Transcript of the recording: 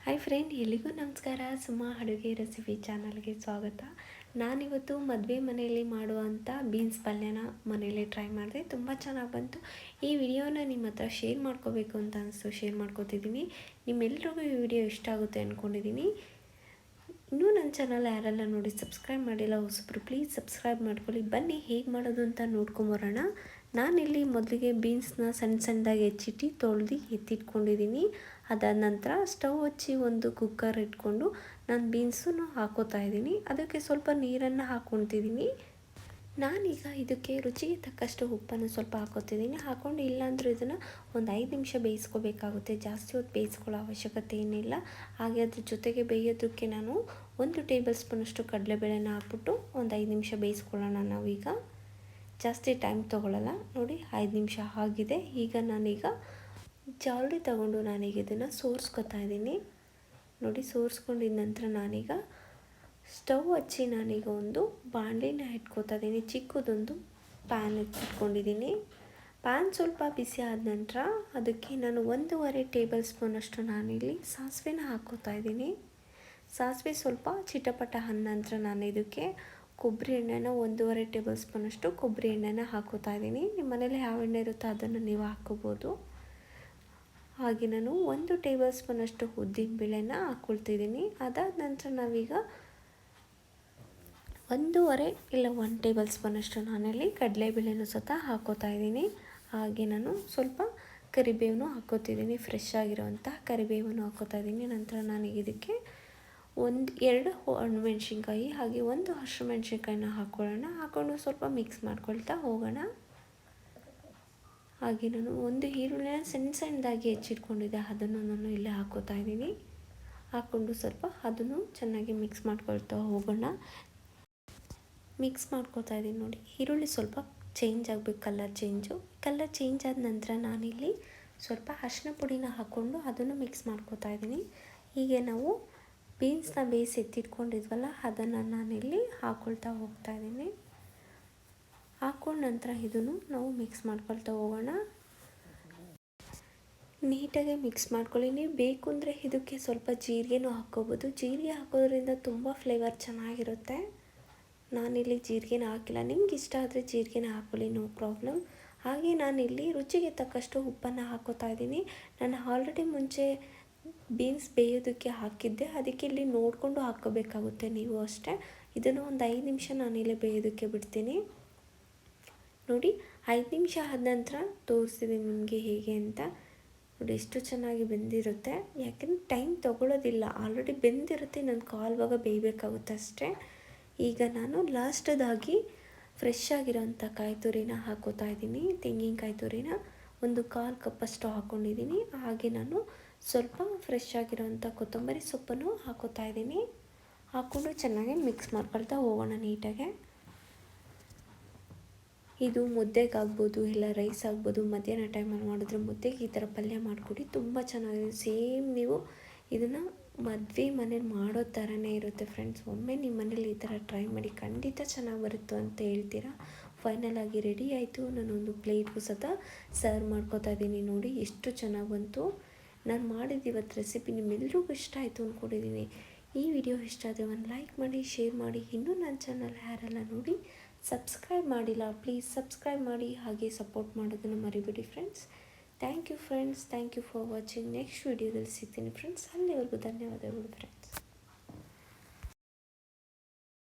Hi friend, ಎಲ್ಲಿಗೂ ನಮಸ್ಕಾರ. ಸುಮಾ ಅಡುಗೆ ರೆಸಿಪಿ ಚಾನಲ್ಗೆ ಸ್ವಾಗತ. ನಾನಿವತ್ತು ಮದುವೆ ಮನೆಯಲ್ಲಿ ಮಾಡುವಂಥ ಬೀನ್ಸ್ ಪಲ್ಯನ ಮನೆಯಲ್ಲೇ ಟ್ರೈ ಮಾಡಿದೆ. ತುಂಬ ಚೆನ್ನಾಗಿ ಬಂತು. ಈ ವಿಡಿಯೋನ ನಿಮ್ಮ ಹತ್ರ ಶೇರ್ ಮಾಡ್ಕೋಬೇಕು ಅಂತ ಅನಿಸ್ತು, ಶೇರ್ ಮಾಡ್ಕೋತಿದ್ದೀನಿ. ನಿಮ್ಮೆಲ್ರಿಗೂ ಈ ವಿಡಿಯೋ ಇಷ್ಟ ಆಗುತ್ತೆ ಅಂದ್ಕೊಂಡಿದ್ದೀನಿ. ಇನ್ನೂ ನನ್ನ ಚಾನಲ್ ಯಾರೆಲ್ಲ ನೋಡಿ ಸಬ್ಸ್ಕ್ರೈಬ್ ಮಾಡಿಲ್ಲ ಹೊಸಬ್ರು, ಪ್ಲೀಸ್ ಸಬ್ಸ್ಕ್ರೈಬ್ ಮಾಡ್ಕೊಳ್ಳಿ. ಬನ್ನಿ ಹೇಗೆ ಮಾಡೋದು ಅಂತ ನೋಡ್ಕೊಂಬರೋಣ. ನಾನಿಲ್ಲಿ ಮೊದಲಿಗೆ ಬೀನ್ಸ್ನ ಸಣ್ಣದಾಗಿ ಹೆಚ್ಚಿಟ್ಟು ತೊಳೆದು ಎತ್ತಿಟ್ಕೊಂಡಿದ್ದೀನಿ. ಅದಾದ ನಂತರ ಸ್ಟವ್ ಹಚ್ಚಿ ಒಂದು ಕುಕ್ಕರ್ ಇಟ್ಕೊಂಡು ನಾನು ಬೀನ್ಸನ್ನು ಹಾಕೋತಾ ಇದ್ದೀನಿ. ಅದಕ್ಕೆ ಸ್ವಲ್ಪ ನೀರನ್ನು ಹಾಕ್ಕೊತಿದ್ದೀನಿ. ನಾನೀಗ ಇದಕ್ಕೆ ರುಚಿಗೆ ತಕ್ಕಷ್ಟು ಉಪ್ಪನ್ನು ಸ್ವಲ್ಪ ಹಾಕೋತಿದ್ದೀನಿ. ಹಾಕ್ಕೊಂಡು ಇಲ್ಲಾಂದರೂ ಇದನ್ನು ಒಂದು 5 ನಿಮಿಷ ಬೇಯಿಸ್ಕೋಬೇಕಾಗುತ್ತೆ. ಜಾಸ್ತಿ ಹೊತ್ತು ಬೇಯಿಸ್ಕೊಳ್ಳೋ ಅವಶ್ಯಕತೆ ಏನಿಲ್ಲ. ಹಾಗೆ ಅದ್ರ ಜೊತೆಗೆ ಬೇಯೋದಕ್ಕೆ ನಾನು 1 ಟೇಬಲ್ ಸ್ಪೂನಷ್ಟು ಕಡಲೆಬೇಳೆನ ಹಾಕ್ಬಿಟ್ಟು ಒಂದು 5 ನಿಮಿಷ ಬೇಯಿಸ್ಕೊಳ್ಳೋಣ. ನಾವೀಗ ಜಾಸ್ತಿ ಟೈಮ್ ತೊಗೊಳ್ಳಲ್ಲ. ನೋಡಿ 5 ನಿಮಿಷ ಆಗಿದೆ. ಈಗ ನಾನೀಗ ಜಾಲ್ರಿ ತಗೊಂಡು ನಾನೀಗ ಇದನ್ನು ಸೋರಿಸ್ಕೊತಾ ಇದ್ದೀನಿ. ನೋಡಿ ಸೋರಿಸ್ಕೊಂಡಿದ್ದ ನಂತರ ನಾನೀಗ ಸ್ಟವ್ ಹಚ್ಚಿ ನಾನೀಗ ಒಂದು ಬಾಣಲಿನ ಇಟ್ಕೋತಾ ಇದ್ದೀನಿ. ಚಿಕ್ಕದೊಂದು ಪ್ಯಾನ್ ಇಟ್ಕೊಂಡಿದ್ದೀನಿ. ಪ್ಯಾನ್ ಸ್ವಲ್ಪ ಬಿಸಿ ಆದ ನಂತರ ಅದಕ್ಕೆ ನಾನು 1.5 ಟೇಬಲ್ ಸ್ಪೂನಷ್ಟು ನಾನಿಲ್ಲಿ ಸಾಸಿವೆನ ಹಾಕ್ಕೋತಾ ಇದ್ದೀನಿ. ಸಾಸಿವೆ ಸ್ವಲ್ಪ ಚಿಟಪಟ ಆದ ನಂತರ ನಾನು ಇದಕ್ಕೆ ಕೊಬ್ಬರಿ ಎಣ್ಣೆನ 1.5 ಟೇಬಲ್ ಸ್ಪೂನಷ್ಟು ಕೊಬ್ಬರಿ ಎಣ್ಣೆನ ಹಾಕ್ಕೋತಾ ಇದ್ದೀನಿ. ನಿಮ್ಮ ಮನೇಲಿ ಯಾವ ಎಣ್ಣೆ ಇರುತ್ತೋ ಅದನ್ನು ನೀವು ಹಾಕ್ಕೋಬೋದು. ಹಾಗೆ ನಾನು 1 ಟೇಬಲ್ ಸ್ಪೂನಷ್ಟು ಉದ್ದಿನಬೇಳೆನ ಹಾಕ್ಕೊಳ್ತಿದ್ದೀನಿ. ಅದಾದ ನಂತರ ನಾವೀಗ 1.5 ಇಲ್ಲ 1 ಟೇಬಲ್ ಸ್ಪೂನಷ್ಟು ನಾನಲ್ಲಿ ಕಡಲೆಬೇಳೆನೂ ಸಹ ಹಾಕ್ಕೋತಾ ಇದ್ದೀನಿ. ಹಾಗೆ ನಾನು ಸ್ವಲ್ಪ ಕರಿಬೇವನ್ನು ಹಾಕ್ಕೋತಿದ್ದೀನಿ. ಫ್ರೆಶ್ ಆಗಿರೋವಂಥ ಕರಿಬೇವನ್ನು ಹಾಕ್ಕೋತಾ ಇದ್ದೀನಿ. ನಂತರ ನಾನೀಗ ಇದಕ್ಕೆ 2 ಒಣಮೆಣ್ಸಿನ್ಕಾಯಿ ಹಾಗೆ 1 ಹಸಿಮೆಣ್ಸಿನ್ಕಾಯಿನ ಹಾಕ್ಕೊಳ್ಳೋಣ. ಹಾಕ್ಕೊಂಡು ಸ್ವಲ್ಪ ಮಿಕ್ಸ್ ಮಾಡ್ಕೊಳ್ತಾ ಹೋಗೋಣ. ಹಾಗೆ ನಾನು 1 ಈರುಳ್ಳಿನ ಸಣ್ಣದಾಗಿ ಹೆಚ್ಚಿಟ್ಕೊಂಡಿದ್ದೆ, ಅದನ್ನು ನಾನು ಇಲ್ಲೇ ಹಾಕ್ಕೋತಾ ಇದ್ದೀನಿ. ಹಾಕ್ಕೊಂಡು ಸ್ವಲ್ಪ ಅದನ್ನು ಚೆನ್ನಾಗಿ ಮಿಕ್ಸ್ ಮಾಡ್ಕೊಳ್ತಾ ಹೋಗೋಣ. ಮಿಕ್ಸ್ ಮಾಡ್ಕೊತಾ ಇದ್ದೀನಿ. ನೋಡಿ ಈರುಳ್ಳಿ ಸ್ವಲ್ಪ ಚೇಂಜ್ ಆಗಬೇಕು, ಕಲರ್ ಚೇಂಜ್ ಆದ ನಂತರ ನಾನಿಲ್ಲಿ ಸ್ವಲ್ಪ ಅರಿಶಿನ ಪುಡಿನ ಹಾಕ್ಕೊಂಡು ಅದನ್ನು ಮಿಕ್ಸ್ ಮಾಡ್ಕೊತಾ ಇದ್ದೀನಿ. ಹೀಗೆ ನಾವು ಬೀನ್ಸ್ನ ಬೇಯಿಸಿ ಎತ್ತಿಟ್ಕೊಂಡಿದ್ವಲ್ಲ ಅದನ್ನು ನಾನಿಲ್ಲಿ ಹಾಕ್ಕೊಳ್ತಾ ಹೋಗ್ತಾ ಇದ್ದೀನಿ. ಹಾಕ್ಕೊಂಡ ನಂತರ ಇದನ್ನು ನಾವು ಮಿಕ್ಸ್ ಮಾಡ್ಕೊಳ್ತಾ ಹೋಗೋಣ. ನೀಟಾಗಿ ಮಿಕ್ಸ್ ಮಾಡ್ಕೊಳ್ಳಿ. ನೀವು ಬೇಕು ಅಂದರೆ ಇದಕ್ಕೆ ಸ್ವಲ್ಪ ಜೀರಿಗೆನೂ ಹಾಕ್ಕೋಬೋದು. ಜೀರಿಗೆ ಹಾಕೋದ್ರಿಂದ ತುಂಬ ಫ್ಲೇವರ್ ಚೆನ್ನಾಗಿರುತ್ತೆ. ನಾನಿಲ್ಲಿ ಜೀರಿಗೆನ ಹಾಕಿಲ್ಲ. ನಿಮ್ಗೆ ಇಷ್ಟ ಆದರೆ ಜೀರಿಗೆನ ಹಾಕ್ಕೊಳ್ಳಿ, ನೋ ಪ್ರಾಬ್ಲಮ್. ಹಾಗೆ ನಾನಿಲ್ಲಿ ರುಚಿಗೆ ತಕ್ಕಷ್ಟು ಉಪ್ಪನ್ನು ಹಾಕ್ಕೋತಾ ಇದ್ದೀನಿ. ನಾನು ಆಲ್ರೆಡಿ ಮುಂಚೆ ಬೀನ್ಸ್ ಬೇಯೋದಕ್ಕೆ ಹಾಕಿದ್ದೆ, ಅದಕ್ಕೆ ಇಲ್ಲಿ ನೋಡಿಕೊಂಡು ಹಾಕ್ಕೋಬೇಕಾಗುತ್ತೆ ನೀವು ಅಷ್ಟೇ. ಇದನ್ನು ಒಂದು 5 ನಿಮಿಷ ನಾನಿಲ್ಲಿ ಬೇಯೋದಕ್ಕೆ ಬಿಡ್ತೀನಿ. ನೋಡಿ 5 ನಿಮಿಷ ಆದ ನಂತರ ತೋರಿಸ್ತಿದ್ದೀನಿ ನಿಮಗೆ ಹೇಗೆ ಅಂತ. ನೋಡಿ ಎಷ್ಟು ಚೆನ್ನಾಗಿ ಬೆಂದಿರುತ್ತೆ. ಯಾಕೆಂದರೆ ಟೈಮ್ ತೊಗೊಳ್ಳೋದಿಲ್ಲ, ಆಲ್ರೆಡಿ ಬೆಂದಿರುತ್ತೆ. ನಾನು ಕಾಲುವಾಗ ಬೇಯಬೇಕಾಗುತ್ತೆ ಅಷ್ಟೇ. ಈಗ ನಾನು ಲಾಸ್ಟದಾಗಿ ಫ್ರೆಶ್ ಆಗಿರೋಂಥ ಕಾಯಿ ತುರಿನ ಹಾಕ್ಕೋತಾ ಇದ್ದೀನಿ. ತೆಂಗಿನಕಾಯಿ ತುರಿನ 1/4 ಕಪ್ಪಷ್ಟು ಹಾಕ್ಕೊಂಡಿದ್ದೀನಿ. ಹಾಗೆ ನಾನು ಸ್ವಲ್ಪ ಫ್ರೆಶ್ ಆಗಿರೋಂಥ ಕೊತ್ತಂಬರಿ ಸೊಪ್ಪನ್ನು ಹಾಕ್ಕೋತಾ ಇದ್ದೀನಿ. ಹಾಕ್ಕೊಂಡು ಚೆನ್ನಾಗಿ ಮಿಕ್ಸ್ ಮಾಡ್ಕೊಳ್ತಾ ಹೋಗೋಣ ನೀಟಾಗೆ. ಇದು ಮುದ್ದೆಗಾಗ್ಬೋದು ಇಲ್ಲ ರೈಸ್ ಆಗ್ಬೋದು. ಮಧ್ಯಾಹ್ನ ಟೈಮಲ್ಲಿ ಮಾಡಿದ್ರೆ ಮುದ್ದೆಗೆ ಈ ಥರ ಪಲ್ಯ ಮಾಡಿಕೊಡಿ, ತುಂಬ ಚೆನ್ನಾಗಿದೆ. ಸೇಮ್ ನೀವು ಇದನ್ನು ಮದುವೆ ಮನೇಲಿ ಮಾಡೋ ಥರನೇ ಇರುತ್ತೆ ಫ್ರೆಂಡ್ಸ್. ಒಮ್ಮೆ ನಿಮ್ಮ ಮನೇಲಿ ಈ ಥರ ಟ್ರೈ ಮಾಡಿ, ಖಂಡಿತ ಚೆನ್ನಾಗಿ ಬರುತ್ತೆ ಅಂತ ಹೇಳ್ತೀರಾ. ಫೈನಲ್ ಆಗಿ ರೆಡಿ ಆಯಿತು. ನಾನೊಂದು ಪ್ಲೇಟ್ಗೂ ಸಹ ಸರ್ವ್ ಮಾಡ್ಕೋತಾ ಇದ್ದೀನಿ. ನೋಡಿ ಎಷ್ಟು ಚೆನ್ನಾಗಿ ಬಂತು. ನಾನು ಮಾಡಿದ್ದು ಇವತ್ತು ರೆಸಿಪಿ ನಿಮ್ಮೆಲ್ರಿಗೂ ಇಷ್ಟ ಆಯಿತು ಅಂದ್ಕೊಂಡಿದ್ದೀನಿ. ಈ ವಿಡಿಯೋ ಇಷ್ಟ ಆದರೆ ಒಂದು ಲೈಕ್ ಮಾಡಿ, ಶೇರ್ ಮಾಡಿ. ಇನ್ನೂ ನನ್ನ ಚಾನಲ್ ಯಾರೆಲ್ಲ ನೋಡಿ ಸಬ್ಸ್ಕ್ರೈಬ್ ಮಾಡಿಲ್ಲ, ಪ್ಲೀಸ್ ಸಬ್ಸ್ಕ್ರೈಬ್ ಮಾಡಿ. ಹಾಗೆ ಸಪೋರ್ಟ್ ಮಾಡೋದನ್ನು ಮರಿಬೇಡಿ friends. Thank you friends, thank you for watching. Next ವಿಡಿಯೋದಲ್ಲಿ ಸಿಗ್ತೀನಿ ಫ್ರೆಂಡ್ಸ್. ಅಲ್ಲಿವರೆಗೂ ಧನ್ಯವಾದಗಳು ಫ್ರೆಂಡ್ಸ್.